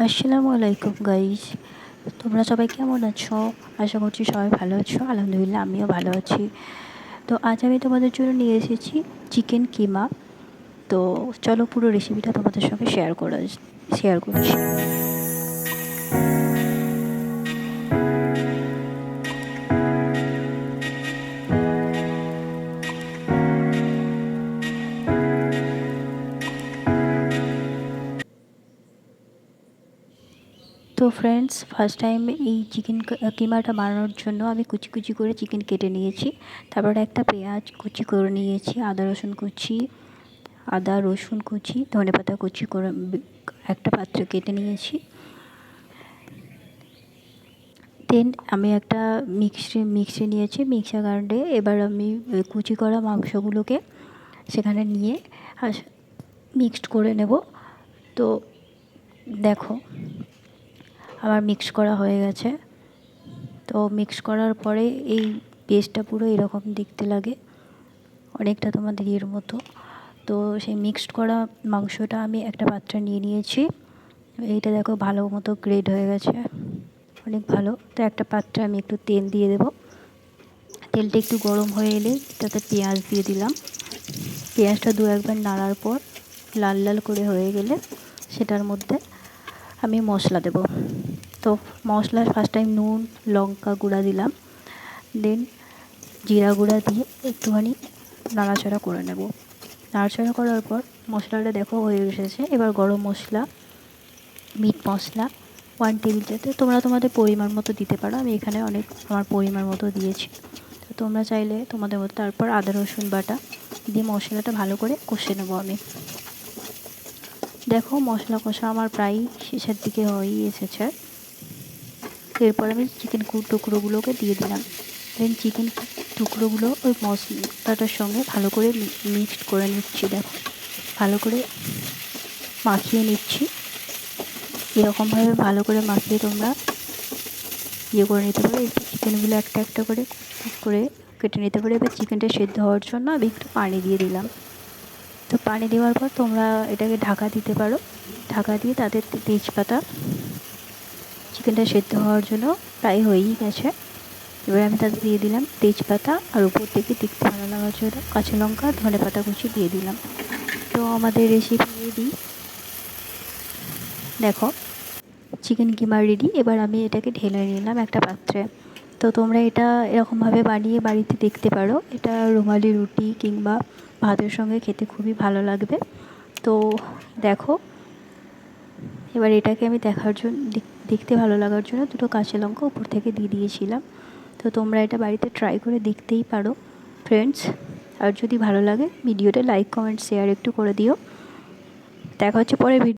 আসসালামু আলাইকুম গাইস। তোমরা সবাই কেমন আছো? আশা করছি সবাই ভালো আছো। আলহামদুলিল্লাহ আমিও ভালো আছি। তো আজ আমি তোমাদের জন্য নিয়ে এসেছি চিকেন কিমা। তো চলো পুরো রেসিপিটা তোমাদের সঙ্গে শেয়ার করছি। তো ফ্রেন্ডস, ফার্স্ট টাইম এই চিকেন কিমাটা বানানোর জন্য আমি কুচি কুচি করে চিকেন কেটে নিয়েছি। তারপর একটা পেঁয়াজ কুচি করে নিয়েছি, আদা রসুন কুচি, ধনেপাতা কুচি করে একটা পাত্রে কেটে নিয়েছি। দেন আমি একটা মিক্সি নিয়েছি, মিক্সার গ্রাইন্ডারে এবার আমি কুচি করা মাংসগুলোকে সেখানে নিয়ে মিক্সড করে নেব। তো দেখো আমার মিক্স করা হয়ে গেছে। তো মিক্স করার পরে এই পেস্টটা পুরো এরকম দেখতে লাগে, অনেকটা তোমাদের এর মতো। তো সেই মিক্সড করা মাংসটা আমি একটা পাত্রে নিয়ে নিয়েছি। এইটা দেখো ভালো মতো গ্রেড হয়ে গেছে, অনেক ভালো। তো একটা পাত্রে আমি একটু তেল দিয়ে দেবো। তেলটা একটু গরম হয়ে এলে তাতে পেঁয়াজ দিয়ে দিলাম। পেঁয়াজটা দু একবার নাড়ার পর লাল লাল করে হয়ে গেলে সেটার মধ্যে আমি মশলা দেব। তো মশলা ফার্স্ট টাইম নুন লঙ্কা গুঁড়া দিলাম, দেন জিরা গুঁড়া দিয়ে একটুখানি নাড়াচাড়া করে নেব। নাড়াচাড়া করার পর মশলাটা দেখো হয়ে এসেছে। এবার গরম মশলা, মিট মশলা 1 টেবিল চামচ, তোমরা তোমাদের পরিমাণ মতো দিতে পারো। আমি এখানে আমার পরিমাণ মতো দিয়েছি। তো তোমরা চাইলে তোমাদের মতো। তারপর আদা রসুন বাটা দিয়ে মশলাটা ভালো করে কষে নেবো আমি। দেখো মশলা কষা আমার প্রায় শেষের দিকে হয়েই এসেছে। এরপর আমি চিকেন টুকরোগুলোকে দিয়ে দিলাম। দেন চিকেন টুকরোগুলো ওই মশলাটার সঙ্গে ভালো করে মিক্সড করে নিচ্ছি। দেখো ভালো করে মাখিয়ে নিচ্ছি। এরকমভাবে ভালো করে মাখিয়ে তোমরা করে নিতে পারো। এই চিকেনগুলো একটা একটা করে কেটে নিতে পারো। এবার চিকেনটা সেদ্ধ হওয়ার জন্য আমি একটু পানি দিয়ে দিলাম। তো পানি দেওয়ার পর তোমরা এটাকে ঢাকা দিতে পারো। ঢাকা দিয়ে তাতে তেজপাতা, চিকেনটা সেদ্ধ হওয়ার জন্য প্রায় হয়েই গেছে। এবার আমি তাতে দিয়ে দিলাম তেজপাতা, আর উপর থেকে দেখতে ভালো লাগার জন্য কাঁচা লঙ্কা ধনেপাতা কুচি দিয়ে দিলাম। তো আমাদের রেসিপি রেডি। দেখো চিকেন কিমা রেডি। এবার আমি এটাকে ঢেলে নিলাম একটা পাত্রে। তো তোমরা এটা এরকমভাবে বানিয়ে বাড়িতে দেখতে পারো। এটা রুমালি রুটি কিংবা ভাতের সঙ্গে খেতে খুবই ভালো লাগবে। তো দেখো এবার এটাকে আমি দেখতে ভালো লাগার জন্য দুটো কাঁচা লঙ্কা উপর থেকে দিয়ে দিয়েছিলাম। তো তোমরা এটা বাড়িতে ট্রাই করে দেখতেই পারো ফ্রেন্ডস। আর যদি ভালো লাগে ভিডিওটা লাইক কমেন্ট শেয়ার একটু করে দিও। দেখা হচ্ছে পরে ভিডিও।